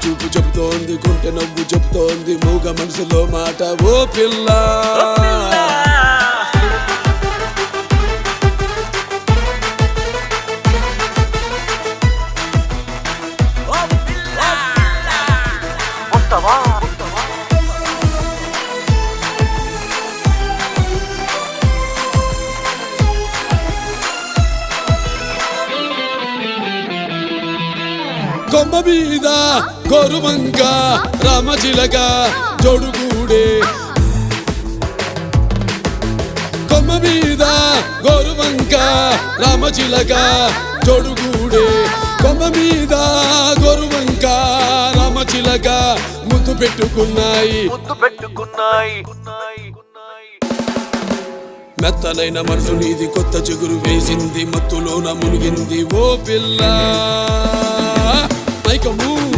చూపు చెబుతోంది, కొంటె నవ్వు చెబుతోంది, మూగ మనసులో మాట ఓ పిల్ల. కొమ్మ మీద గోరువంక రామచిలక జోడుగూడే, కొమ్మ మీద గోరువంక రామచిలక జోడుగూడే, కొమ్మ మీద గోరువంక రామచిలక ముద్దు పెట్టుకున్నాయి. మెత్తనైన మనసు నీది, కొత్త చిగురు వేసింది, మత్తులోన మునిగింది ఓ పిల్ల. Make a move.